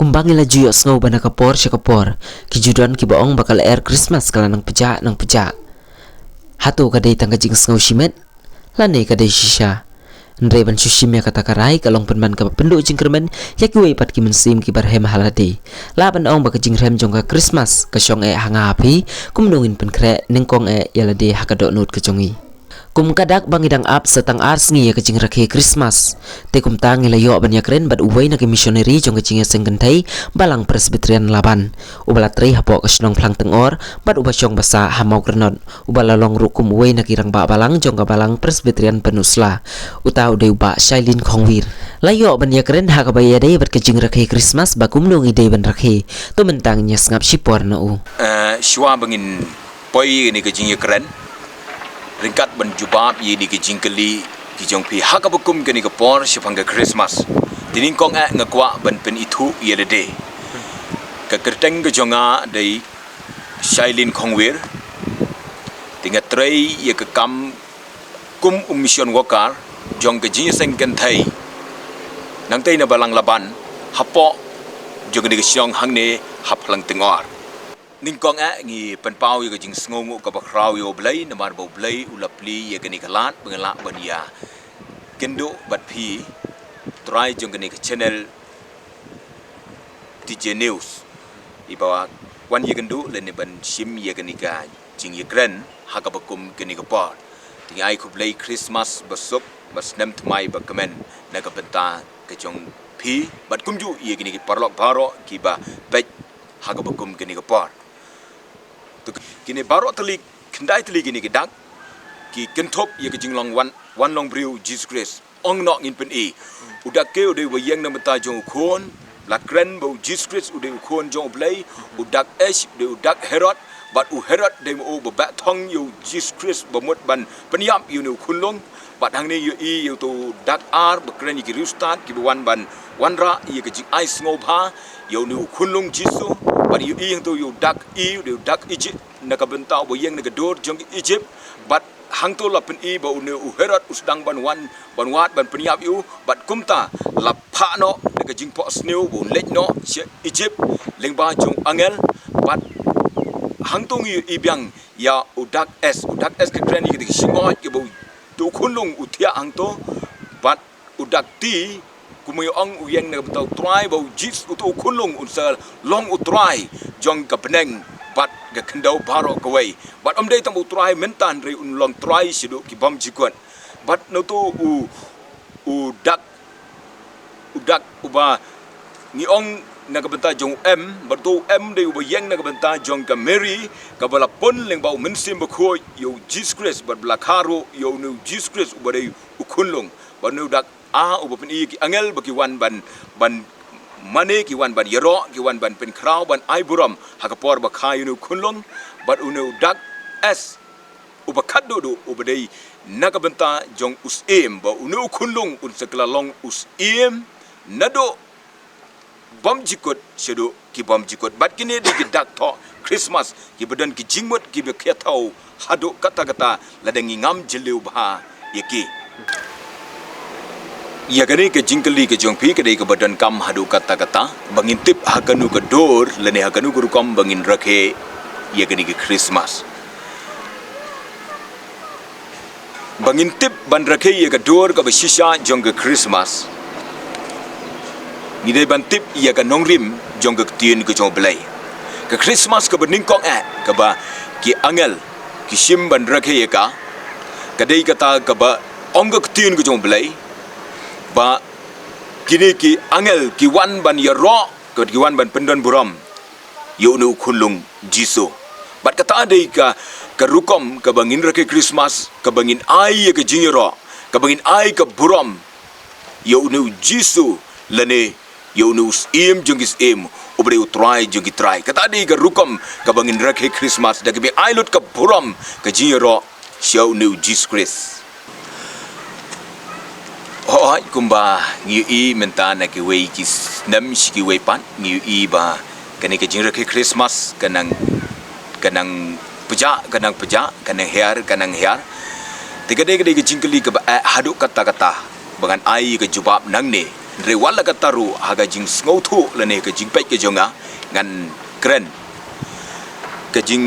Kumbang ila juyok sngau bana kapor syakapor. Kijudan ki baong bakal air Christmas kala nang pejak. Hatu kadai tangga jing sngau shimet. Lane kadai shisha. Ndre ban shushim ya kata karai kalong penman ka penduk jing kermen ya ki wei pat ki Mynsiem ki rhem halade. La ban ong baka jing rhem jong ka Christmas ka syong hanga api kumnungin pen kre nengkong yalade hakadok nut ka jongi. Kum kadak bangidang ap setang ars ngi ya kecing rakhe Christmas. Te kum tang ila yo ban yakren bat uwei na ke missionary jong kecing senggentai balang presbyterian laban. Ubala trei hapok kasnong plang tengor bat uba syong basa hamau krenot. Ubala long rukum uwei na kirang ba balang jong ka balang presbyterian penusla. Uta ude uba Shailin Khongwir. La yo ban yakren ha ka baya dei bat kecing rakhe Christmas ba kumnung ide ban rakhe. Tu mentang nya ngap sipor na u. Shwa bangin poi ni kecing yakren. Ringkat benjubab ye ni ke jingkeli ki jong pi hakabukum ke ni ke por syapanga Christmas tining kong ngakwa ban pen itu ye lede ke kerteng ke jonga dei Shailin Khongwir tinga trei ye ke kam kum mission worker jong ke jing seng kan thai nang tei na balang laban hapo jong ni ke syong hang ne haplang tengor Ningkong ngi penpau ye jing sngongu ka bakrau yo blai namar bo blai ulapli ye gani kalat bengelak bania kendo bat pi try jong gani channel DJ News ibawa wan ye gendu le ne ban shym ye gani ka jing ye kren hakabakum gani ka par tingai ku blai Christmas besok bas nem tmai ba kemen na ka benta ke jong pi bat kumju ye gani ki parlok baro ki ba pej hakabakum gani ka par kini baru telik kendai telik ini kedak ki kentop ye ke jinglong wan long briu Jesus Christ ong nok ngin pen udak ke ude wayang na mata jong khon la kren bo Jesus Christ ude khon jong blai udak de udak Herod bat u Herod de mo ba thong yu Jesus Christ bomot ban peniap yu nu khunlong bat hang ne yu tu dak ar ba kren ki rustat ki wan ban wan ra ye ke jing ice ngobha yu nu khunlong Jesus bat yu yang tu yu dak Egypt nak bentau bo yang nak dor jong Egypt bat hang tu la pen ba unu Herod usdang ban wat ban peniap yu bat kumta la pha no nak jing po sneu bo lek no Egypt leng ba jong angel bat hang tu ngi biang ya udak es ke kren ni ke singot ke bo tu khunlung utia hang tu bat udak ti kumayo ang uyang na betaw try bo jits utu khunlung unsal long utry jong ka peneng bat ga kendau baro kawai bat omdei tam utry mentan re un long try sidu ki bam jikon bat no tu udak uba ni ong na ka benta jong bat tu de uba yang na ka benta jong ka Mary ka bala pon leng ba Mynsiem bakho yo Jesus Christ bat blakaro yo no Jesus Christ uba de ukhunlung bat no dak uba pen ki angel baki wan ban mane ki wan ban yero ki wan ban pen kraw ban aiburam hakapor ba khayunu khunlong bat unu dak s uba khaddo do uba dei nakabenta jong usim ba unu khunlong un sakla long usim nado bom jikot sedo ki bom jikot bat kini di dak tho Christmas ki badan ki jingmot ki be khetau hado kata ladangi ngam jeleu ba yeki ya gani ke jingkeli ke jong pi ke dei ke badan kam hadu kata bangin tip hakanu ke dor lene hakanu guru kam bangin rakhe ya gani ke Christmas bangin tip ban rakhe ya ke dor ke shisha jong ke Christmas ni dei ban tip ya ke nongrim jong ke tien ke jong belai ke Christmas ke beningkong ke ba ki angel ki shym ban rakhe ya ka dei kata ke ba ong ke tien ke jong belai ba kini ki angel ki wan ban yaro ke ki wan ban pendon buram yu nu khunlung jisu bat kata adai ka rukom ka bangin rake Christmas ka bangin ai ke jingiro ka bangin ai ka buram yu nu jisu lane yu nu im jungis im ubre utrai jungi trai kata adai ka rukom ka bangin rake Christmas da ke ai lut ka buram ka jingiro yu nu Jesus Christ Hoi kumba ngiu menta na ki wei ki nam ki wei pan ngiu ba kani ke jing ke Christmas kanang puja kanang hiar tiga de ke jingkeli ke hadu kata bangan ai ke jubab nang ne rewala ka taru haga jing ngau thu lane ka jing pai ke jonga ngan kren ka jing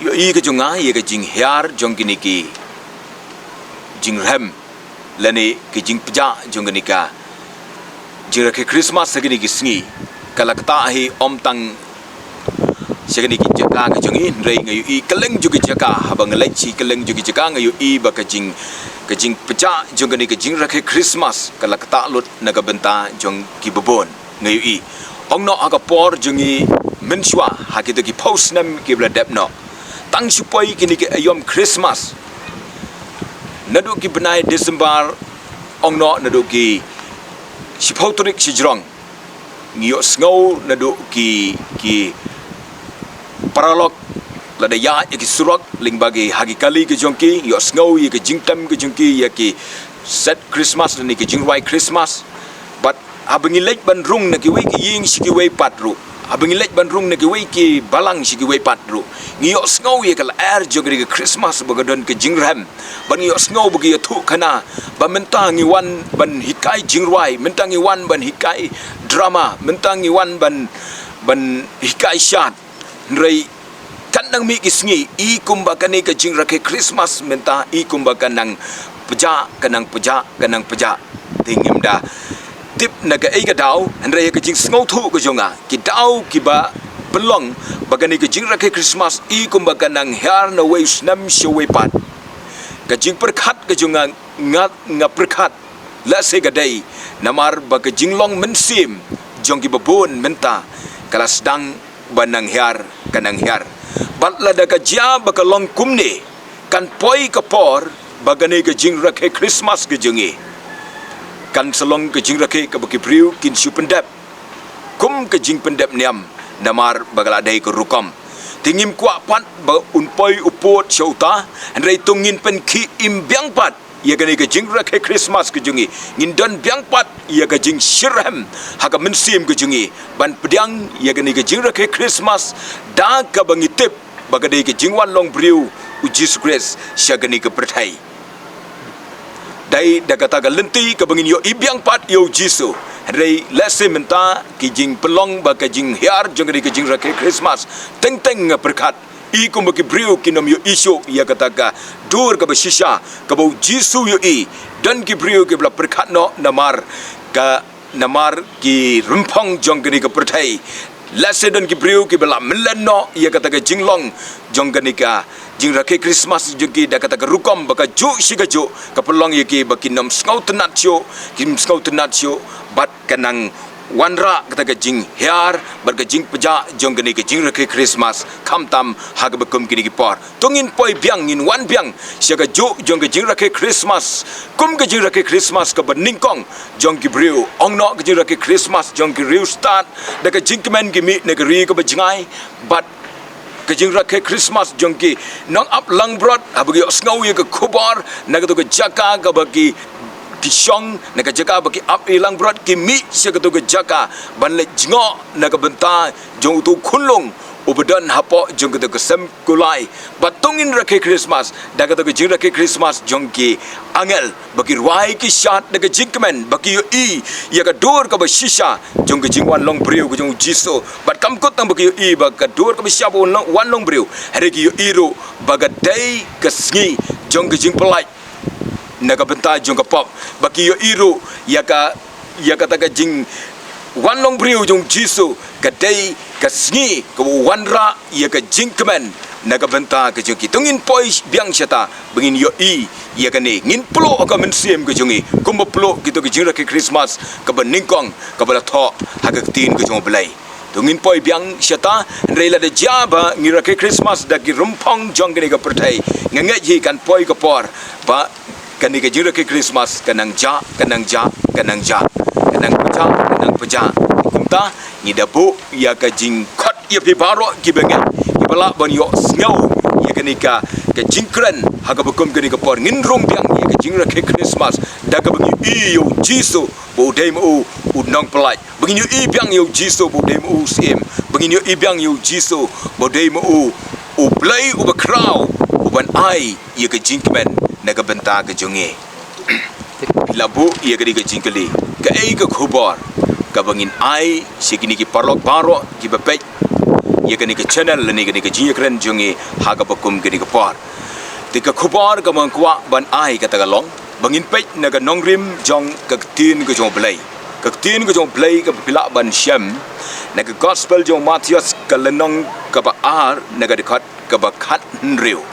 yo i ka jonga ye ka jing hiar jong kini ki jing rhem lane ka jing pja jong kini ka jira ke Christmas sagini ki sngi kalakta hi om tang sagini ki jaka ka jong in rei ngayu i kaleng ju ki jaka habang lai chi kaleng ju ki jaka ngayu i ba ka jing pja jong kini ka jing rakhe Christmas kalakta lut naga benta jong ki bobon ngayu i ong no aga por jong i menswa ha ki ki post nam ki bla dep no tang supoi kini ki ayom Christmas nadu ki benai Desember ong no nadu ki si pautorik si jrong ngio sngau nadu ki paralok lada ya ki surak ling bagi hagi kali ke jongki yo sngau ye ke jingtam ke jongki ya ki set Christmas ni ke jingwai Christmas but abangi lek ban rung na ki wei ki ying si ki wei patru abangi lek ban rung na ki wei ki balang si ki wei patru ngio sngau ye kala air jogri ke Christmas bagadon ke jingrem ban ngio sngau bagi ya thu kana ba mentangi wan ban hikai jingwai mentangi wan ban hikai drama mentangi wan ban hikai shat rei kandang mi kisngi i kumbakani ke jingra ke Christmas menta i kumbakanang peja kanang peja tingim da tip naga ai ka dau andre ke jing ngau thu ko jonga ki dau ki ba belong bagani ke jingra ke Christmas i kumbakanang hiar na wei snam shwe pat ke jing perkhat ke jonga ngat perkhat la se ga dai namar ba ke jinglong Mynsiem jong ki babon menta kala sedang banang hiar kanang hiar batla da ka jia ba ka long kumne kan poi ka por bagani ke jing rakhe Christmas ke jongi kan selong ke jing rakhe ka baki priu kin su pendap kum ke jing pendap niam namar bagala dai ko rukam tingim kwa pat ba unpoi upot shauta andrei tungin pen ki im biang pat ia gani ke jing rakhe Christmas ke jungi ngin don biang pat ia ke jing shirhem haga Mynsiem ke jungi ban pedang ia gani ke jing rakhe Christmas da ka bangi tip bagadai ke jingwan long briu ujis grace syagani ke perthai dai da kata ga lenti ke bangin yo ibiang pat yo jisu rei lese menta ki jing pelong ba ke jing hiar jongri ke jing rakhe Christmas teng teng perkat i kum bagi briu kinom yo isu ia kata ga dur ke besisha ke bau jisu yo i dan ki briu ke bla perkat no namar ki rumpong jongri ke perthai lase dan ki briu ki bela meleno ia kata ga jinglong jongani ka jing rakhe Christmas jugi da kata ka rukom baka ju sigaju ka pelong yeki baki nom skau tenat sio bat kanang wanra kata ka jing hiar bat ka jing peja jongani ka jing rakhe Christmas kamtam haga bekum kini ki por tungin poi biang in wan biang siaga ju jong ka jing rakhe Christmas kum ka jing rakhe Christmas ka beningkong jong ki briu ong no ka jing rakhe Christmas jong ki riu start da ka jing kemen ki mi negeri ka bejngai bat kajing rakhe Christmas jongki nang up lang brot habagi sngow ye ka kubar naga to ka jaka ka bagi kisong naga jaka bagi up ilang brot ki mi se ka to ka jaka ban le jingo naga benta jong tu khunlong ubadan hapo jong ka to ka sem kulai batungin rakhe Christmas daga to ka jing rakhe Christmas jongki angel bagi ruai ki shat naga jingmen bagi yo i ya ka dor ka ba shisha jong ka jingwan long briu ka jong jiso bat kam ko tang bagi yo i ba ka dor ka ba shabu wan long briu hari ki yo iro baga dai ka sngi jong ka jing pelai naga benta jong ka pop bagi yo iro ya ka ta ka jing wan long briu jong jiso ka dai ka sngi ka wanra ya ka jingmen naga benta ka jong ki tungin poi biang syata bengin yo i ia kani ngin plo ka Mynsiem ke jongi kum plo kita ke jing rakhe Christmas ka beningkong ka bala tho haga tin ke jong belai tungin poi biang syata reila de jaba ngi rakhe Christmas da ki rumpong jong kani ka perthai ngangai hi kan poi ka por ba kani ke jing rakhe Christmas kanang ja kanang peja kumta ni dabu ia ka jing khot ia pi baro ki bengai ki bala ban yo sngow ia kani ka jingkren haga bekum kani ka por ngin rong biang ia ka jing rakhe Christmas daga bagi i yo jisu bo dai mo u nong pelai bagi yo i biang yo jisu bo dai mo u sim bagi yo i biang yo jisu bo dai mo u play u ba crowd u ban ai ia ka jingmen naga benta ka jonge pilabu ia gani ke jingkeli ke ke khubor ka bangin ai sikini ki parlok baro ki bepek ia gani ke channel lani gani ke jingkren jongi haga bakum gani ke por tika khubor ka mangkwa ban ai ka tagalong bangin pek naga nongrim jong ka tin ke jong blai ka tin ke jong blai ka pila ban shym naga gospel jong Matius ka lenong ka ba ar naga dekat ka ba khat riu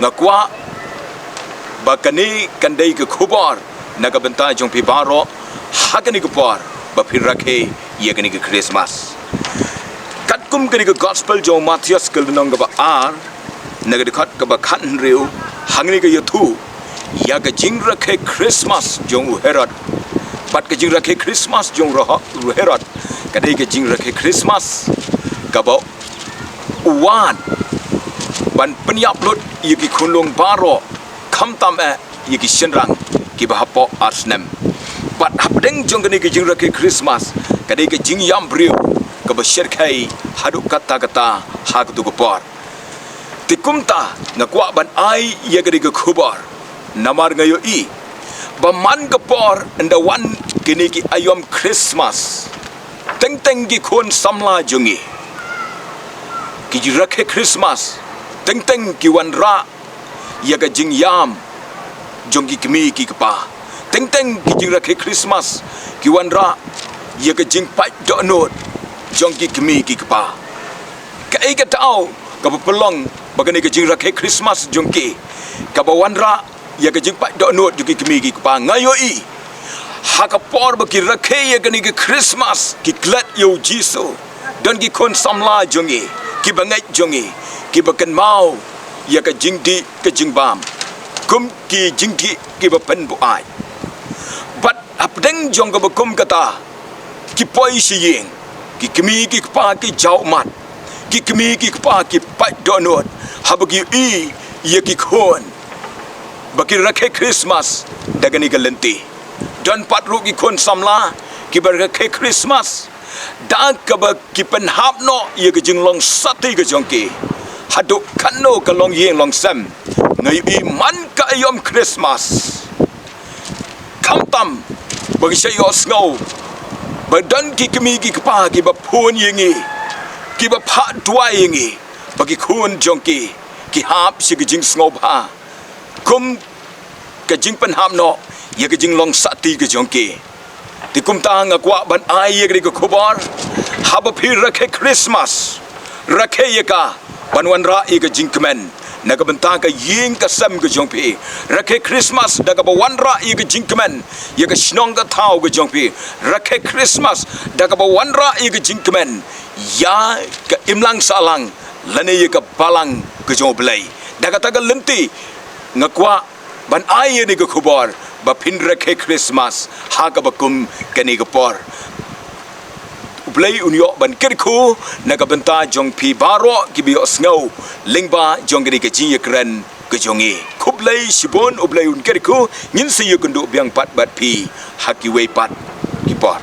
ngakwa bakani kandai ke khubor naga benta jong pi baro hagani ke por ba phir rakhe ye gani ke Christmas katkum gani ke gospel jong Matius ke lenong ka ba ar naga dekat ka ba khat riu hangni ke yathu ya ke jing rakhe Christmas jong herod bat ke jing rakhe Christmas jong herod kadai ke jing rakhe Christmas ka ba uwan ban penyap lut ye ki khunlong baro kham tam ye ki shenrang ki bahapo arsnem bat hapdeng jong gani ke jing rakhe Christmas kadai ke jing yam briu ka ba sherkai hadu kata kata hak tu gopor tikumta ngakwa ban ai ye gani ke khubor namar ngayo i baman gopor enda wan kini ki ayom Christmas teng teng ki khon samla jongi ki jing rakhe Christmas teng teng ki wan ra ya ga jing yam jong ki kmi ki kapa teng teng ki jing rakhe Christmas ki wan ra ya ga jing pai do not jong ki kmi ki kapa ka ai ka tau ka pelong bagani ka jing rakhe Christmas jong ki ka ba wan ra ya ga jing pai do not jong ki kmi ki kapa ngayo i ha ka por ba ki rakhe ya ga ni ki Christmas ki klat yo jisu don ki kon samla jongi ki bangai jongi ki bakan mau ya ka jing di ka jing bam kum ki jing di ki ba pen bu ai bat apdeng jong ka bakum kata ki poi si ying ki kmi ki pa ki jau mat ki kmi ki pa ki pa donot habagi i ya ki khon baki rakhe Christmas dagani ka lenti don patru ki khon samla ki bar rakhe Christmas da ka ba ki pen hap no ya ka jing long sati ka jong ki hadu kanno ka long yeng long sem ngai i man ka yom Christmas kam tam bagi sayo snow badan ki kemi ki pa ki ba phun yengi ki ba pha dwa yengi bagi khun jongki ki hap si ki jing snow ba kum ka jing pen hap no ye ka jing long sati ki jongki ti kum ta nga kwa ban ai ye ki khobor hab phir rakhe Christmas rakhe ye ka banwan ra ye ka jing kmen naga benta ka ying ka sam ka jongpi rakhe Christmas daga ba wan ra ye ka jing kmen ye ka shnong ka thau ka jongpi rakhe Christmas daga ba wan ra ye ka jing kmen ya ka imlang salang lane ye ka balang ka jong blai daga ta ka lenti ngakwa ban ai ye ni ka khobor ba phin rakhe Christmas ha ka bakum ka ni ka por Ublay unyo ban kirku nagabenta jong pi baro gibi osngau lingba jong gani ke jing kren ke jongi kublay sibon ublay un kirku ngin se yukundu biang pat bat pi haki wei pat kipor